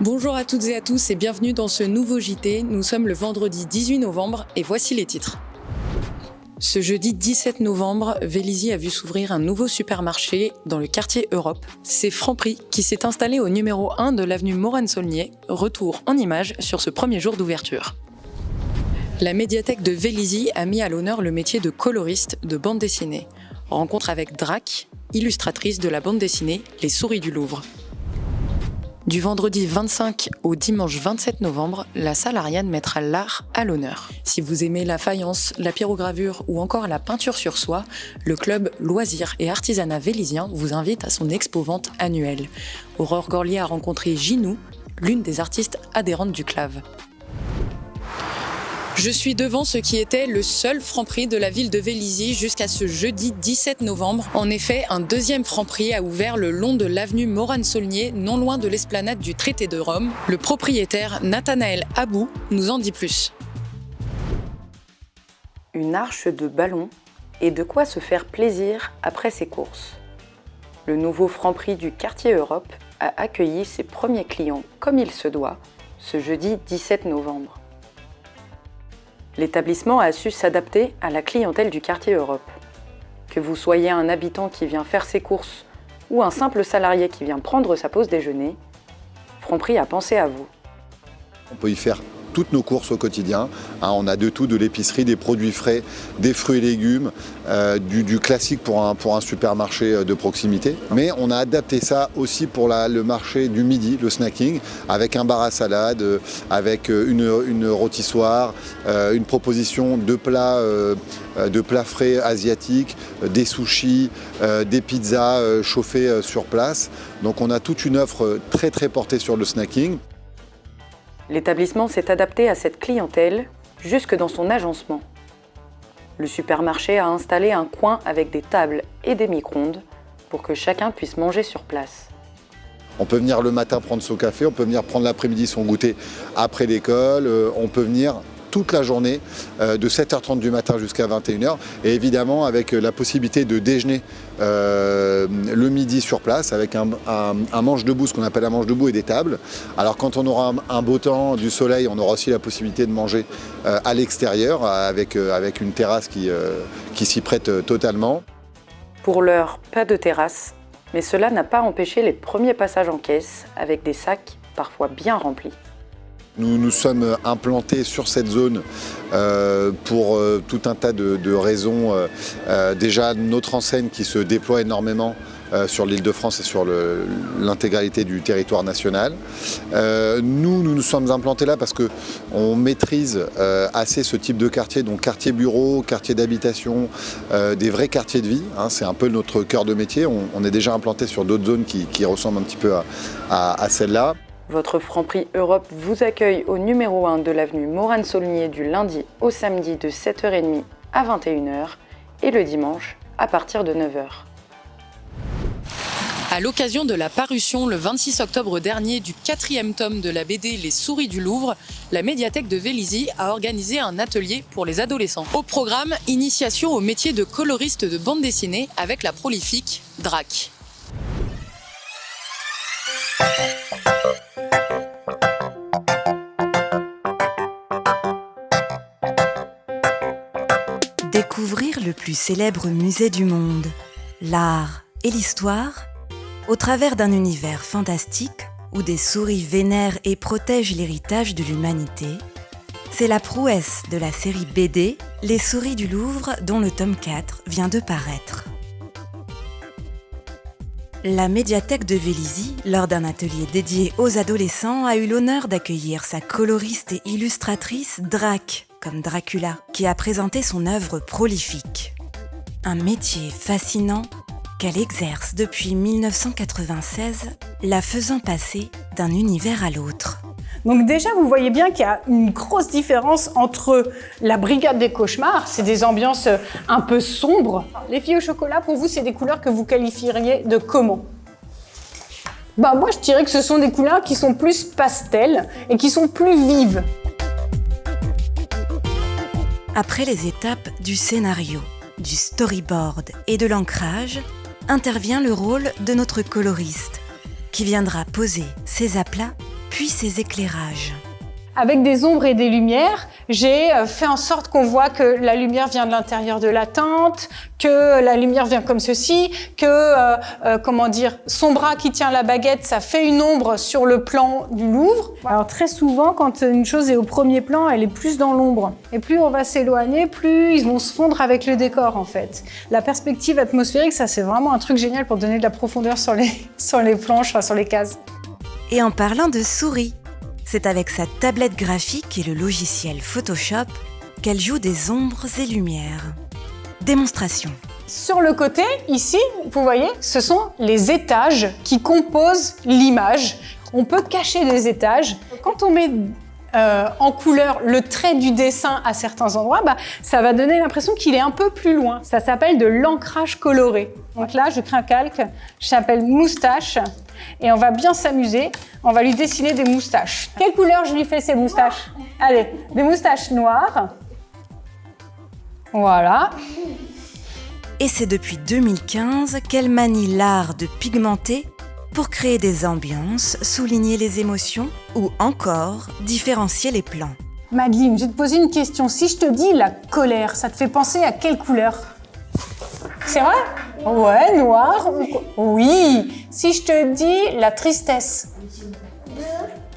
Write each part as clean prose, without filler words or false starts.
Bonjour à toutes et à tous et bienvenue dans ce nouveau JT. Nous sommes le vendredi 18 novembre et voici les titres. Ce jeudi 17 novembre, Vélizy a vu s'ouvrir un nouveau supermarché dans le quartier Europe. C'est Franprix qui s'est installé au numéro 1 de l'avenue Morane-Saulnier. Retour en images sur ce premier jour d'ouverture. La médiathèque de Vélizy a mis à l'honneur le métier de coloriste de bande dessinée. Rencontre avec Drac, illustratrice de la bande dessinée Les Souris du Louvre. Du vendredi 25 au dimanche 27 novembre, la salle Ariane mettra l'art à l'honneur. Si vous aimez la faïence, la pyrogravure ou encore la peinture sur soie, le club Loisirs et Artisanat Vélizien vous invite à son expo-vente annuelle. Aurore Gorlier a rencontré Ginou, l'une des artistes adhérentes du CLAV. Je suis devant ce qui était le seul Franprix de la ville de Vélizy jusqu'à ce jeudi 17 novembre. En effet, un deuxième Franprix a ouvert le long de l'avenue Morane-Saulnier, non loin de l'esplanade du Traité de Rome. Le propriétaire Nathanaël Abou nous en dit plus. Une arche de ballon et de quoi se faire plaisir après ses courses. Le nouveau Franprix du quartier Europe a accueilli ses premiers clients comme il se doit ce jeudi 17 novembre. L'établissement a su s'adapter à la clientèle du quartier Europe. Que vous soyez un habitant qui vient faire ses courses ou un simple salarié qui vient prendre sa pause déjeuner, Franprix a pensé à vous. On peut y faire toutes nos courses au quotidien. On a de tout, de l'épicerie, des produits frais, des fruits et légumes, du classique pour un supermarché de proximité. Mais on a adapté ça aussi pour le marché du midi, le snacking, avec un bar à salade, avec une rôtissoire, une proposition de plats frais asiatiques, des sushis, des pizzas chauffées sur place. Donc on a toute une offre très très portée sur le snacking. L'établissement s'est adapté à cette clientèle jusque dans son agencement. Le supermarché a installé un coin avec des tables et des micro-ondes pour que chacun puisse manger sur place. On peut venir le matin prendre son café, on peut venir prendre l'après-midi son goûter après l'école, on peut venir toute la journée de 7h30 du matin jusqu'à 21h et évidemment avec la possibilité de déjeuner le midi sur place avec un manche debout, ce qu'on appelle un manche debout et des tables. Alors quand on aura un beau temps, du soleil, on aura aussi la possibilité de manger à l'extérieur avec une terrasse qui s'y prête totalement. Pour l'heure, pas de terrasse, mais cela n'a pas empêché les premiers passages en caisse avec des sacs parfois bien remplis. Nous nous sommes implantés sur cette zone pour tout un tas de raisons. Déjà notre enseigne qui se déploie énormément sur l'Île-de-France et sur l'intégralité du territoire national. Nous nous sommes implantés là parce qu'on maîtrise assez ce type de quartier, donc quartier bureau, quartier d'habitation, des vrais quartiers de vie. C'est un peu notre cœur de métier. On est déjà implanté sur d'autres zones qui ressemblent un petit peu à celle-là. Votre Franprix Europe vous accueille au numéro 1 de l'avenue Morane-Saulnier du lundi au samedi de 7h30 à 21h et le dimanche à partir de 9h. À l'occasion de la parution le 26 octobre dernier du 4e tome de la BD Les Souris du Louvre, la médiathèque de Vélizy a organisé un atelier pour les adolescents. Au programme, initiation au métier de coloriste de bande dessinée avec la prolifique Drac. Découvrir le plus célèbre musée du monde, l'art et l'histoire, au travers d'un univers fantastique où des souris vénèrent et protègent l'héritage de l'humanité, c'est la prouesse de la série BD Les Souris du Louvre dont le tome 4 vient de paraître. La médiathèque de Vélizy, lors d'un atelier dédié aux adolescents, a eu l'honneur d'accueillir sa coloriste et illustratrice Drac, comme Dracula, qui a présenté son œuvre prolifique. Un métier fascinant qu'elle exerce depuis 1996, la faisant passer d'un univers à l'autre. Donc déjà, vous voyez bien qu'il y a une grosse différence entre la brigade des cauchemars, c'est des ambiances un peu sombres. Les filles au chocolat, pour vous, c'est des couleurs que vous qualifieriez de comment ? Moi, je dirais que ce sont des couleurs qui sont plus pastel et qui sont plus vives. Après les étapes du scénario, du storyboard et de l'ancrage, intervient le rôle de notre coloriste, qui viendra poser ses aplats puis ses éclairages. Avec des ombres et des lumières, j'ai fait en sorte qu'on voit que la lumière vient de l'intérieur de la tente, que la lumière vient comme ceci, que son bras qui tient la baguette, ça fait une ombre sur le plan du Louvre. Alors très souvent, quand une chose est au premier plan, elle est plus dans l'ombre. Et plus on va s'éloigner, plus ils vont se fondre avec le décor en fait. La perspective atmosphérique, ça c'est vraiment un truc génial pour donner de la profondeur sur les planches, sur les cases. Et en parlant de souris, c'est avec sa tablette graphique et le logiciel Photoshop qu'elle joue des ombres et lumières. Démonstration. Sur le côté, ici, vous voyez, ce sont les étages qui composent l'image. On peut cacher des étages. Quand on met en couleur le trait du dessin à certains endroits, ça va donner l'impression qu'il est un peu plus loin. Ça s'appelle de l'ancrage coloré. Donc là, je crée un calque, je s'appelle moustache, et on va bien s'amuser. On va lui dessiner des moustaches. Quelle couleur je lui fais ces moustaches? Allez, des moustaches noires. Voilà. Et c'est depuis 2015 qu'elle manie l'art de pigmenter pour créer des ambiances, souligner les émotions ou encore différencier les plans. Madeleine, je vais te poser une question. Si je te dis la colère, ça te fait penser à quelle couleur? C'est vrai? Ouais, noir. Oui. Si je te dis la tristesse?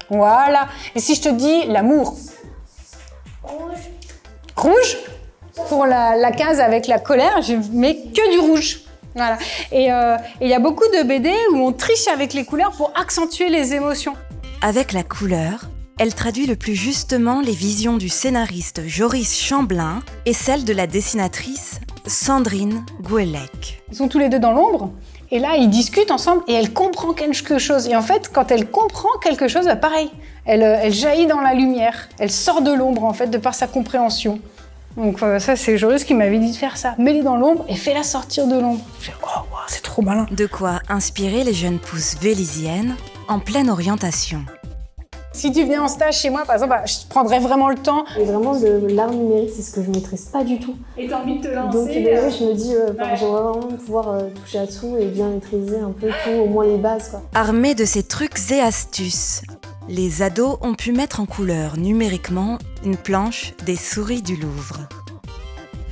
Voilà. Et si je te dis l'amour? Rouge. Rouge? Pour la case avec la colère, je mets que du rouge. Voilà. Et il y a beaucoup de BD où on triche avec les couleurs pour accentuer les émotions. Avec la couleur, elle traduit le plus justement les visions du scénariste Joris Chamblin et celles de la dessinatrice Sandrine Gouelec. Ils sont tous les deux dans l'ombre. Et là, ils discutent ensemble et elle comprend quelque chose. Et en fait, quand elle comprend quelque chose, pareil, elle jaillit dans la lumière. Elle sort de l'ombre, en fait, de par sa compréhension. Donc ça, c'est Joris qui m'avait dit de faire ça. Mets-les dans l'ombre et fais-la sortir de l'ombre. Je dis, oh, c'est trop malin. De quoi inspirer les jeunes pousses vélisiennes en pleine orientation. Si tu venais en stage chez moi, par exemple, je prendrais vraiment le temps. Et vraiment, l'art numérique, c'est ce que je ne maîtrise pas du tout. Et t'as envie de te lancer. Donc, je me dis, j'aimerais vraiment pouvoir toucher à tout et bien maîtriser un peu tout, au moins les bases, quoi. Armés de ces trucs et astuces, les ados ont pu mettre en couleur numériquement une planche des souris du Louvre.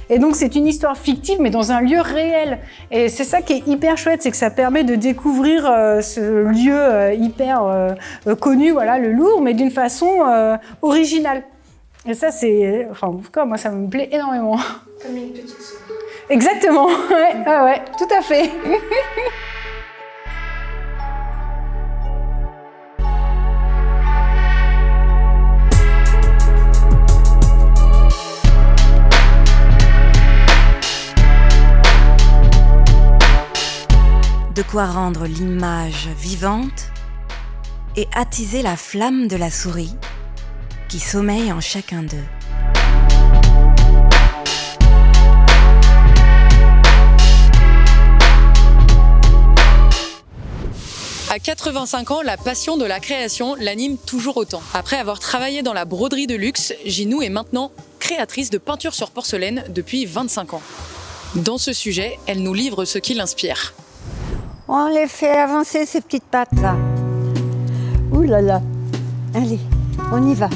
Et donc c'est une histoire fictive mais dans un lieu réel. Et c'est ça qui est hyper chouette, c'est que ça permet de découvrir ce lieu hyper connu, voilà, le Louvre, mais d'une façon originale. Et ça c'est, enfin en tout cas moi ça me plaît énormément. Comme une petite souris. Exactement, ouais, tout à fait. De quoi rendre l'image vivante et attiser la flamme de la souris qui sommeille en chacun d'eux. À 85 ans, la passion de la création l'anime toujours autant. Après avoir travaillé dans la broderie de luxe, Ginou est maintenant créatrice de peinture sur porcelaine depuis 25 ans. Dans ce sujet, elle nous livre ce qui l'inspire. On les fait avancer, ces petites pattes-là. Ouh là là. Allez, on y va.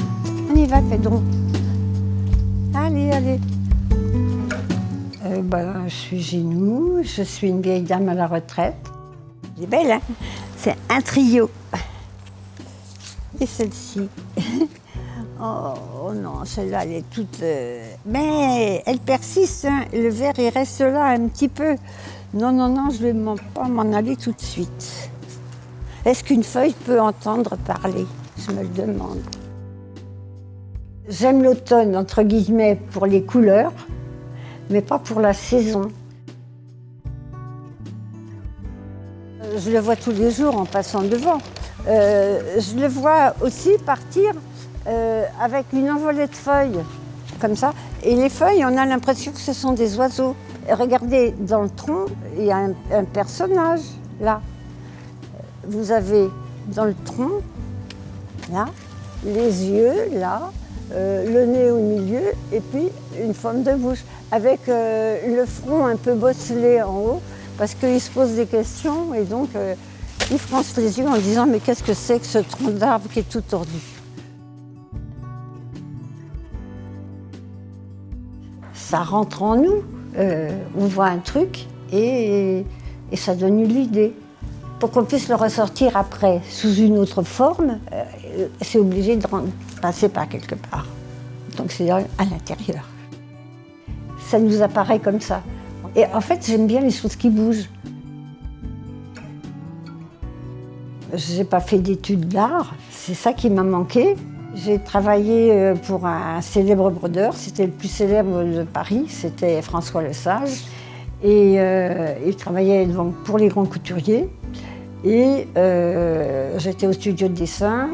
On y va, Pedro. Allez, allez. Je suis Ginou, je suis une vieille dame à la retraite. Elle est belle, hein? C'est un trio. Et celle-ci. Oh non, celle-là, elle est toute... Mais elle persiste, hein. Le verre, il reste là un petit peu. Non, je ne vais pas m'en aller tout de suite. Est-ce qu'une feuille peut entendre parler? Je me le demande. J'aime l'automne, entre guillemets, pour les couleurs, mais pas pour la saison. Je le vois tous les jours en passant devant. Je le vois aussi partir avec une envolée de feuilles, comme ça. Et les feuilles, on a l'impression que ce sont des oiseaux. Regardez, dans le tronc, il y a un personnage, là. Vous avez dans le tronc, là, les yeux, là, le nez au milieu, et puis une forme de bouche, avec le front un peu bosselé en haut, parce qu'il se pose des questions, et donc Ils froncent les yeux en disant mais qu'est-ce que c'est que ce tronc d'arbre qui est tout tordu? Ça rentre en nous, on voit un truc et ça donne une idée. Pour qu'on puisse le ressortir après sous une autre forme, c'est obligé de passer par quelque part. Donc c'est à l'intérieur. Ça nous apparaît comme ça. Et en fait, j'aime bien les choses qui bougent. Je n'ai pas fait d'études d'art, c'est ça qui m'a manqué. J'ai travaillé pour un célèbre brodeur, c'était le plus célèbre de Paris, c'était François Lesage. Et il travaillait donc pour les grands couturiers. Et j'étais au studio de dessin.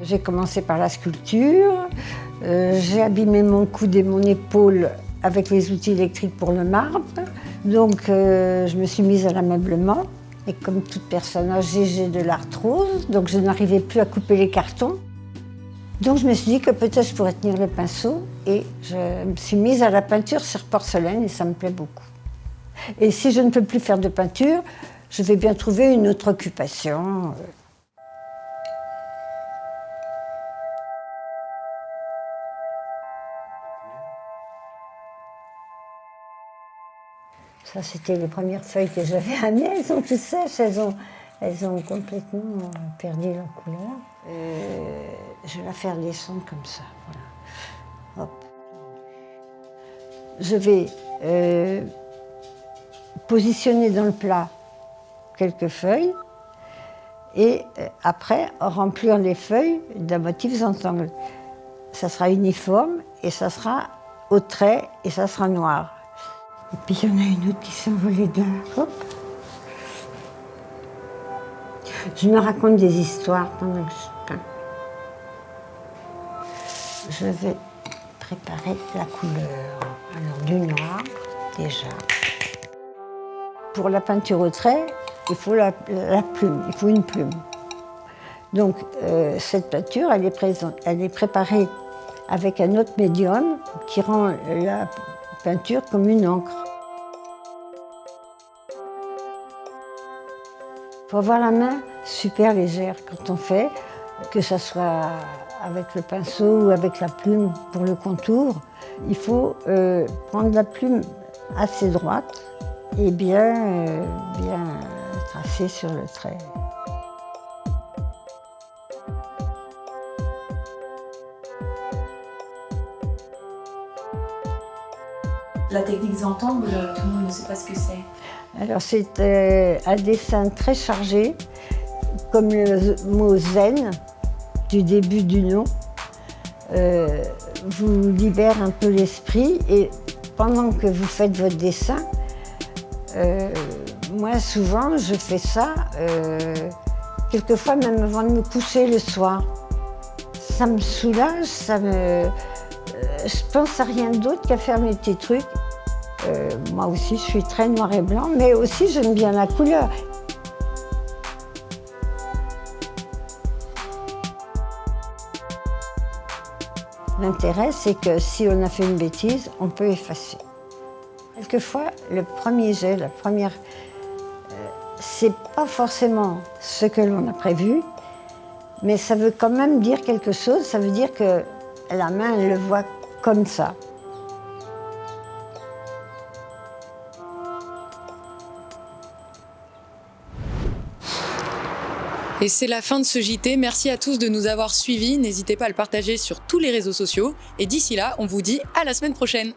J'ai commencé par la sculpture. J'ai abîmé mon coude et mon épaule avec les outils électriques pour le marbre. Donc je me suis mise à l'ameublement. Et comme toute personne âgée, j'ai de l'arthrose, donc je n'arrivais plus à couper les cartons. Donc je me suis dit que peut-être je pourrais tenir le pinceau et je me suis mise à la peinture sur porcelaine et ça me plaît beaucoup. Et si je ne peux plus faire de peinture, je vais bien trouver une autre occupation. Ça, c'était les premières feuilles que j'avais amenées. Elles sont toutes sèches, elles ont complètement perdu leur couleur. Je vais la faire descendre comme ça. Voilà. Hop. Je vais positionner dans le plat quelques feuilles et après remplir les feuilles d'un motif Zentangle. Ça sera uniforme et ça sera au trait et ça sera noir. Et puis il y en a une autre qui s'est envolée de là. Hop. Je me raconte des histoires pendant que je peins. Je vais préparer la couleur. Alors du noir, déjà. Pour la peinture au trait, il faut la plume, il faut une plume. Donc cette peinture, elle est préparée avec un autre médium qui rend la peinture comme une encre. Il faut avoir la main super légère quand on fait, que ce soit avec le pinceau ou avec la plume pour le contour. Il faut prendre la plume assez droite et bien tracer sur le trait. La technique Zentangle, tout le monde ne sait pas ce que c'est. Alors c'est un dessin très chargé, comme le mot zen du début du nom. Vous libère un peu l'esprit et pendant que vous faites votre dessin, moi souvent je fais ça, quelquefois même avant de me coucher le soir. Ça me soulage, je pense à rien d'autre qu'à faire mes petits trucs. Moi aussi, je suis très noir et blanc, mais aussi j'aime bien la couleur. L'intérêt, c'est que si on a fait une bêtise, on peut effacer. Quelquefois, le premier jet, la première, c'est pas forcément ce que l'on a prévu, mais ça veut quand même dire quelque chose. Ça veut dire que la main, elle le voit comme ça. Et c'est la fin de ce JT. Merci à tous de nous avoir suivis. N'hésitez pas à le partager sur tous les réseaux sociaux. Et d'ici là, on vous dit à la semaine prochaine.